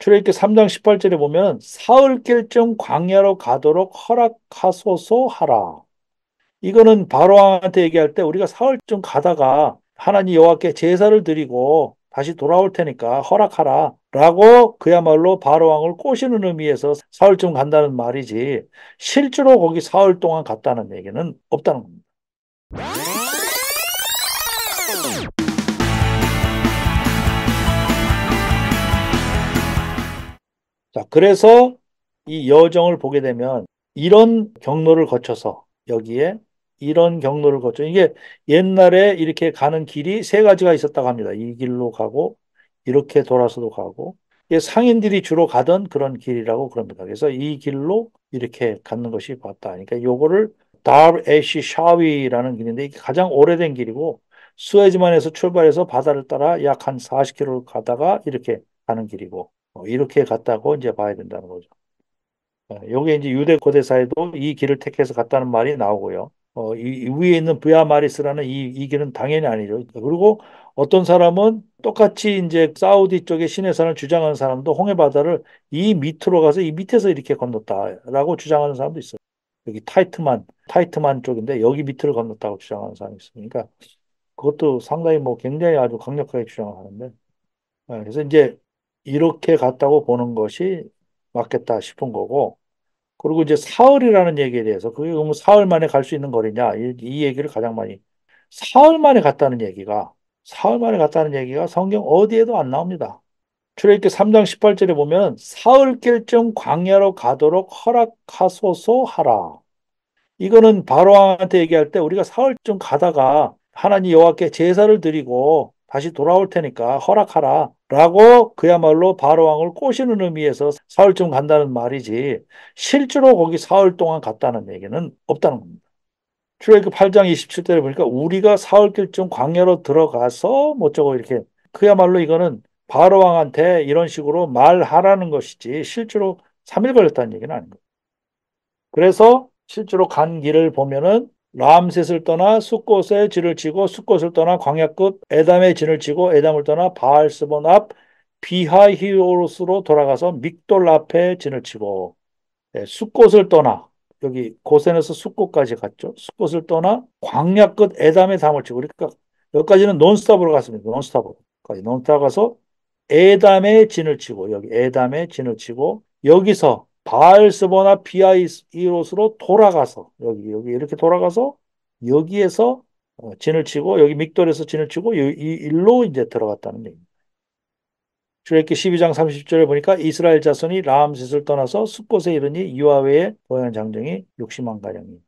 출애굽기 3장 18절에 보면 사흘길쯤 광야로 가도록 허락하소서 하라. 이거는 바로 왕한테 얘기할 때 우리가 사흘쯤 가다가 하나님 여호와께 제사를 드리고 다시 돌아올 테니까 허락하라 라고 그야말로 바로 왕을 꼬시는 의미에서 사흘쯤 간다는 말이지, 실제로 거기 사흘 동안 갔다는 얘기는 없다는 겁니다. 자, 그래서 이 여정을 보게 되면 이런 경로를 거쳐서 여기에 이런 경로를 거쳐 이게 옛날에 이렇게 가는 길이 세 가지가 있었다고 합니다. 이 길로 가고 이렇게 돌아서도 가고, 이게 상인들이 주로 가던 그런 길이라고 그럽니다. 그래서 이 길로 이렇게 가는 것이 맞다. 그러니까 요거를 다르 에시 샤위라는 길인데 이게 가장 오래된 길이고, 수에즈만에서 출발해서 바다를 따라 약 한 40km 가다가 이렇게 가는 길이고, 이렇게 갔다고 이제 봐야 된다는 거죠. 요게 이제 유대 고대사에도 이 길을 택해서 갔다는 말이 나오고요. 이 위에 있는 부야마리스라는 이 길은 당연히 아니죠. 그리고 어떤 사람은 똑같이 이제 사우디 쪽의 시내산을 주장하는 사람도 홍해 바다를 이 밑으로 가서 이 밑에서 이렇게 건넜다라고 주장하는 사람도 있어요. 여기 타이트만 쪽인데 여기 밑을 건넜다고 주장하는 사람이 있어요. 그러니까 그것도 상당히 뭐 굉장히 아주 강력하게 주장을 하는데, 그래서 이제 이렇게 갔다고 보는 것이 맞겠다 싶은 거고, 그리고 이제 사흘이라는 얘기에 대해서 그게 뭐 사흘 만에 갈 수 있는 거리냐, 이 얘기를 가장 많이, 사흘 만에 갔다는 얘기가 사흘 만에 갔다는 얘기가 성경 어디에도 안 나옵니다. 출애굽기 3장 18절에 보면 사흘길쯤 광야로 가도록 허락하소서 하라. 이거는 바로 왕한테 얘기할 때 우리가 사흘쯤 가다가 하나님 여호와께 제사를 드리고 다시 돌아올 테니까 허락하라 라고 그야말로 바로 왕을 꼬시는 의미에서 사흘쯤 간다는 말이지, 실제로 거기 사흘 동안 갔다는 얘기는 없다는 겁니다. 출애굽기 8장 27절에 보니까 우리가 사흘길쯤 광야로 들어가서 뭐저고 이렇게, 그야말로 이거는 바로 왕한테 이런 식으로 말하라는 것이지 실제로 3일 걸렸다는 얘기는 아닌 거예요. 그래서 실제로 간 길을 보면은 람셋을 떠나 숫곳에 진을 치고 숫곳을 떠나 광야 끝 에담에 진을 치고 에담을 떠나 바알스본 앞 비하히오로스로 돌아가서 믹돌 앞에 진을 치고, 숫곳을 떠나 여기 고센에서 숫곳까지 갔죠. 숫곳을 떠나 광야 끝 에담에 담을 치고, 그러니까 여기까지는 논스톱으로 갔습니다. 논스톱으로까지 논스톱 가서 에담에 진을 치고, 여기 에담에 진을 치고 여기서 바알스보나 비아이롯으로 돌아가서 여기 이렇게 돌아가서 여기에서 진을 치고 여기 믹돌에서 진을 치고 이 일로 이제 들어갔다는 얘기입니다. 출애굽기 12장 30절에 보니까 이스라엘 자손이 라암셋을 떠나서 숫곳에 이르니 이와 외에 보행 장정이 60만 가량이.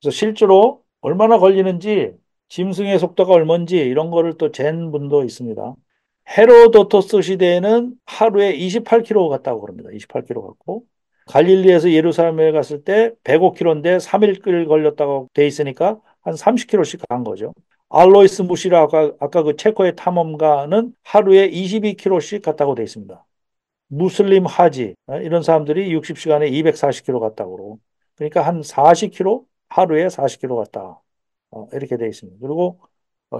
그래서 실제로 얼마나 걸리는지, 짐승의 속도가 얼마인지 이런 거를 또 잰 분도 있습니다. 헤로도토스 시대에는 하루에 28km 갔다고 그럽니다. 28km 갔고, 갈릴리에서 예루살렘에 갔을 때 105km인데 3일 걸렸다고 돼 있으니까 한 30km씩 간 거죠. 알로이스 무시라 아까 그 체코의 탐험가는 하루에 22km씩 갔다고 돼 있습니다. 무슬림 하지 이런 사람들이 60시간에 240km 갔다고 그러고, 그러니까 한 40km, 하루에 40km 갔다, 이렇게 돼 있습니다. 그리고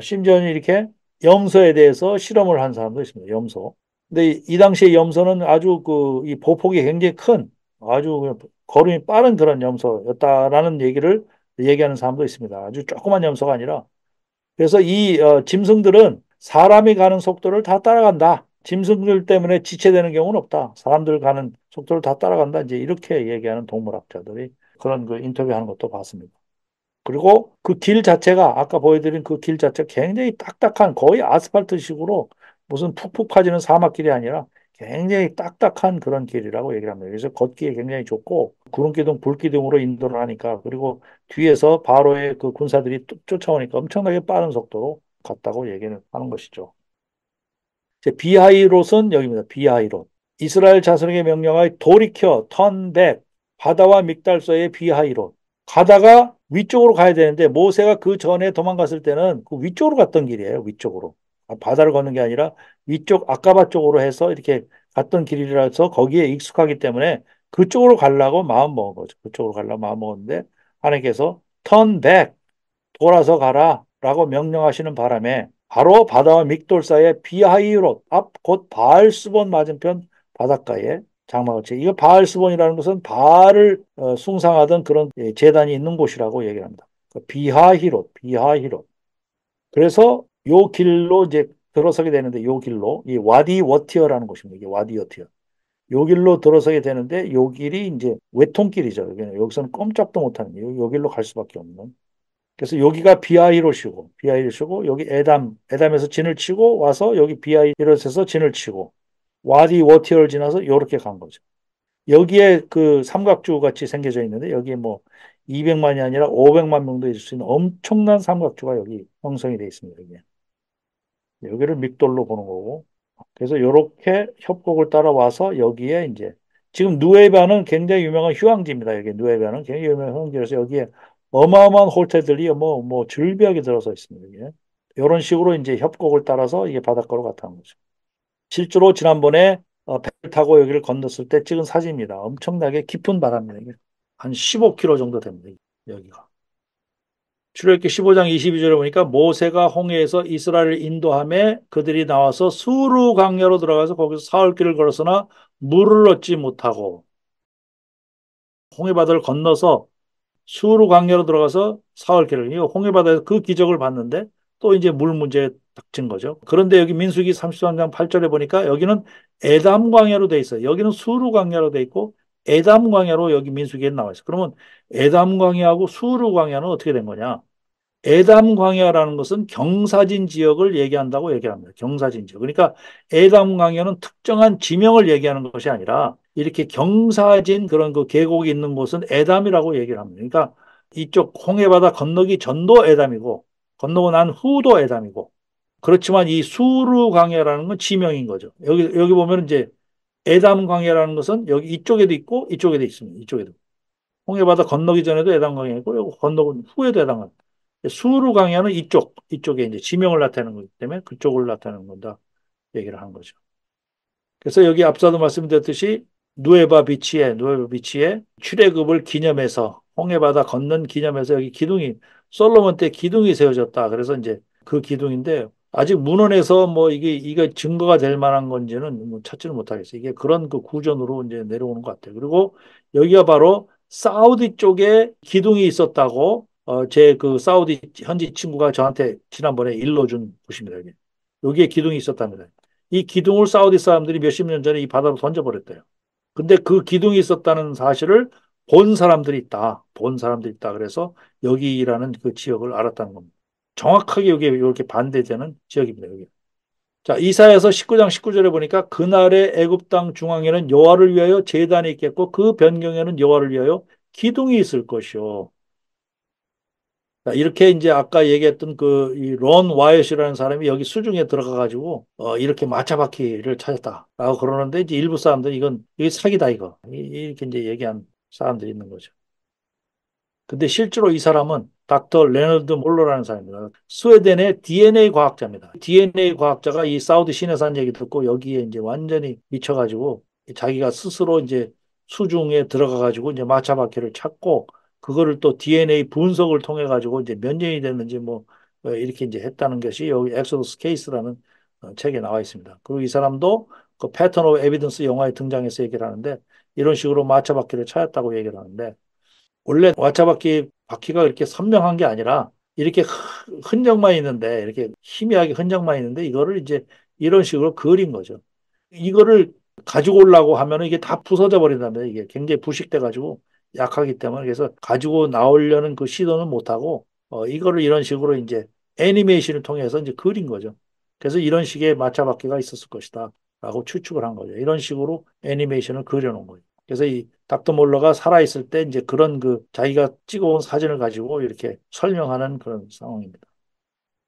심지어는 이렇게 염소에 대해서 실험을 한 사람도 있습니다. 염소. 근데 이 당시에 염소는 아주 그 이 보폭이 굉장히 큰, 아주 걸음이 빠른 그런 염소였다라는 얘기를 얘기하는 사람도 있습니다. 아주 조그만 염소가 아니라. 그래서 이 짐승들은 사람이 가는 속도를 다 따라간다. 짐승들 때문에 지체되는 경우는 없다. 사람들 가는 속도를 다 따라간다. 이제 이렇게 얘기하는 동물학자들이 그런 그 인터뷰하는 것도 봤습니다. 그리고 그 길 자체가 아까 보여드린 그 길 자체가 굉장히 딱딱한, 거의 아스팔트식으로 무슨 푹푹 파지는 사막길이 아니라 굉장히 딱딱한 그런 길이라고 얘기를 합니다. 그래서 걷기에 굉장히 좋고 구름기둥, 불기둥으로 인도를 하니까, 그리고 뒤에서 바로의 그 군사들이 쫓아오니까 엄청나게 빠른 속도로 갔다고 얘기를 하는 것이죠. 이제 비하이롯은 여기입니다. 비하이롯. 이스라엘 자손에게 명령하여 돌이켜 턴백 바다와 믹달서의 비하이롯. 가다가 위쪽으로 가야 되는데 모세가 그 전에 도망갔을 때는 그 위쪽으로 갔던 길이에요. 위쪽으로. 바다를 걷는 게 아니라 위쪽 아까바 쪽으로 해서 이렇게 갔던 길이라서 거기에 익숙하기 때문에 그쪽으로 가려고 마음 먹은 거죠. 그쪽으로 가려고 마음 먹었는데 하나님께서 턴백 돌아서 가라 라고 명령하시는 바람에 바로 바다와 믹돌 사이의 비하이롯 앞 곧 바알스본 맞은편 바닷가에 장막을 치. 이거 바알스본이라는 것은 바알을 숭상하던 그런 제단이 있는 곳이라고 얘기를 합니다. 그 비하히롯, 비하히롯. 그래서 요 길로 이제 들어서게 되는데 요 길로 이 와디 워티어라는 곳입니다. 이게 와디 워티어. 요 길로 들어서게 되는데 요 길이 이제 외통길이죠. 여기서는 꼼짝도 못하는 요 길로 갈 수밖에 없는. 그래서 여기가 비하이롯이고 비하이롯이고 여기 에담에서 진을 치고 와서 여기 비하이롯에서 진을 치고 와디 워티어를 지나서 요렇게 간 거죠. 여기에 그 삼각주 같이 생겨져 있는데 여기에 뭐 200만이 아니라 500만 명도 있을 수 있는 엄청난 삼각주가 여기 형성이 되어 있습니다. 여기를 믹돌로 보는 거고. 그래서 이렇게 협곡을 따라와서 여기에 이제 지금 누에바는 굉장히 유명한 휴양지입니다. 여기 누에바는 굉장히 유명한 휴양지라서 여기에 어마어마한 호텔들이 뭐 줄비하게 들어서 있습니다. 이게. 이런 식으로 이제 협곡을 따라서 이게 바닷가로 갔다는 거죠. 실제로 지난번에 배를 타고 여기를 건넜을 때 찍은 사진입니다. 엄청나게 깊은 바다입니다. 이게. 한 15km 정도 됩니다. 여기가. 출애굽기 15장 22절에 보니까 모세가 홍해에서 이스라엘을 인도함에 그들이 나와서 수르 광야로 들어가서 거기서 사흘길을 걸었으나 물을 얻지 못하고 홍해 바다를 건너서 수르 광야로 들어가서 사흘길을 이 홍해 바다에서 그 기적을 봤는데 또 이제 물 문제에 닥친 거죠. 그런데 여기 민수기 33장 8절에 보니까 여기는 에담 광야로 돼 있어요. 여기는 수르 광야로 돼 있고 에담 광야로 여기 민수기에 나와 있어요. 그러면 에담 광야하고 수르 광야는 어떻게 된 거냐? 에담 광야라는 것은 경사진 지역을 얘기한다고 얘기합니다. 경사진 지역. 그러니까 에담 광야는 특정한 지명을 얘기하는 것이 아니라 이렇게 경사진 그런 그 계곡이 있는 곳은 에담이라고 얘기를 합니다. 그러니까 이쪽 홍해바다 건너기 전도 에담이고 건너고 난 후도 에담이고 그렇지만 이 수르 광야라는 건 지명인 거죠. 여기 보면 이제 에담 광야라는 것은 여기 이쪽에도 있고 이쪽에도 있습니다. 이쪽에도. 홍해바다 건너기 전에도 에담강이 있고 건너고 후에도 에담강. 수르 강야는 이쪽에 이제 지명을 나타내는 거기 때문에 그쪽을 나타내는 건다 얘기를 한 거죠. 그래서 여기 앞서도 말씀드렸듯이 누에바 비치에 출애굽을 기념해서 홍해바다 건넌 기념해서 여기 기둥이 솔로몬 때 기둥이 세워졌다. 그래서 이제 그 기둥인데 아직 문헌에서 뭐 이게 증거가 될 만한 건지는 뭐 찾지는 못하겠어요. 이게 그런 그 구전으로 이제 내려오는 것 같아요. 그리고 여기가 바로 사우디 쪽에 기둥이 있었다고 제 그 사우디 현지 친구가 저한테 지난번에 일러준 곳입니다. 여기에 기둥이 있었답니다. 이 기둥을 사우디 사람들이 몇십 년 전에 이 바다로 던져버렸대요. 근데 그 기둥이 있었다는 사실을 본 사람들이 있다. 본 사람들이 있다. 그래서 여기라는 그 지역을 알았다는 겁니다. 정확하게 여기 이렇게 반대되는 지역입니다. 여기. 자, 이사야서 19장 19절에 보니까 그날의 애굽 땅 중앙에는 여호와를 위하여 제단이 있겠고 그 변경에는 여호와를 위하여 기둥이 있을 것이요. 자, 이렇게 이제 아까 얘기했던 그이론 와이엇이라는 사람이 여기 수중에 들어가 가지고 이렇게 마차바퀴를 찾았다라고 그러는데 이제 일부 사람들은 이게 사기다 이거 이렇게 이제 얘기한 사람들이 있는 거죠. 근데 실제로 이 사람은 닥터 레너드 몰러라는 사람입니다. 스웨덴의 DNA 과학자입니다. DNA 과학자가 이 사우디 시내산 얘기 듣고 여기에 이제 완전히 미쳐가지고 자기가 스스로 이제 수중에 들어가가지고 이제 마차바퀴를 찾고 그거를 또 DNA 분석을 통해 가지고 이제 몇 년이 됐는지 뭐 이렇게 이제 했다는 것이 여기 엑소더스 케이스라는 책에 나와 있습니다. 그리고 이 사람도 그 패턴 오브 에비던스 영화에 등장해서 얘기를 하는데 이런 식으로 마차바퀴를 찾았다고 얘기를 하는데 원래 바퀴가 이렇게 선명한 게 아니라 이렇게 흔적만 있는데 이렇게 희미하게 흔적만 있는데 이거를 이제 이런 식으로 그린 거죠. 이거를 가지고 오려고 하면 이게 다 부서져 버린다면 이게 굉장히 부식돼 가지고 약하기 때문에 그래서 가지고 나오려는 그 시도는 못 하고 이거를 이런 식으로 이제 애니메이션을 통해서 이제 그린 거죠. 그래서 이런 식의 마차바퀴가 있었을 것이다 라고 추측을 한 거죠. 이런 식으로 애니메이션을 그려놓은 거예요. 그래서 이 닥터 몰러가 살아있을 때 이제 그런 그 자기가 찍어온 사진을 가지고 이렇게 설명하는 그런 상황입니다.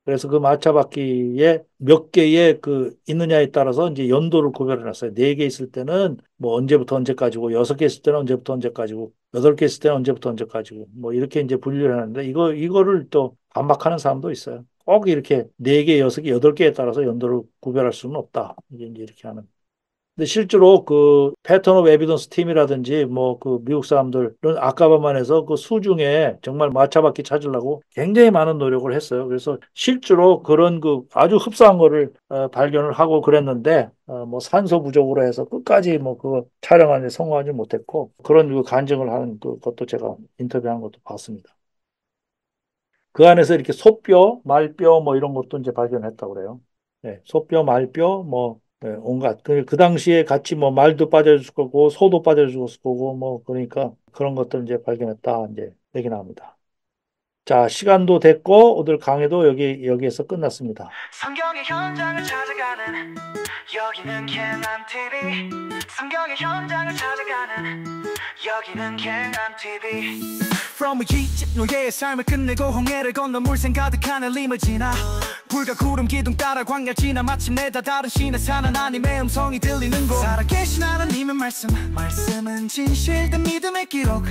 그래서 그 마차바퀴에 몇 개의 그 있느냐에 따라서 이제 연도를 구별해 놨어요. 네 개 있을 때는 뭐 언제부터 언제까지고, 여섯 개 있을 때는 언제부터 언제까지고, 여덟 개 있을 때는 언제부터 언제까지고, 뭐 이렇게 이제 분류를 하는데 이거를 또 반박하는 사람도 있어요. 꼭 이렇게 네 개, 여섯 개, 여덟 개에 따라서 연도를 구별할 수는 없다. 이제 이렇게 하는. 근데 실제로 그 패턴 오브 에비던스 팀이라든지 뭐 그 미국 사람들은 아까바만 해서 그 수중에 정말 마차바퀴 찾으려고 굉장히 많은 노력을 했어요. 그래서 실제로 그런 그 아주 흡사한 거를 발견을 하고 그랬는데 뭐 산소 부족으로 해서 끝까지 뭐 그 촬영하는 데 성공하지 못했고 그런 그 간증을 하는 것도 제가 인터뷰한 것도 봤습니다. 그 안에서 이렇게 소뼈, 말뼈 뭐 이런 것도 이제 발견했다고 그래요. 네, 소뼈, 말뼈 뭐 네, 온갖 그 당시에 같이 뭐 말도 빠져줄 거고 소도 빠져줄 거고 뭐 그러니까 그런 것들 이제 발견했다 이제 얘기 나옵니다. 자, 시간도 됐고 오늘 강의도 여기에서 끝났습니다. 성경의 현장을 찾아가는 여기는 갱한 TV. 성경의 현장을 찾아가는 여기는 갱한 TV. From Egypt 노예의 삶을 끝내고 홍해를 건너 물샘 가득한 리무지나 불과 구름 기둥 따라 광야 지나 마침내 다 다른 신의 산 하나님의 음성이 들리는 곳. 살아계신 하나님의 말씀은 진실된 믿음의 기록.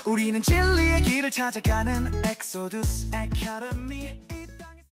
우리는 진리의 길을 찾아가는 엑소두스 아카데미.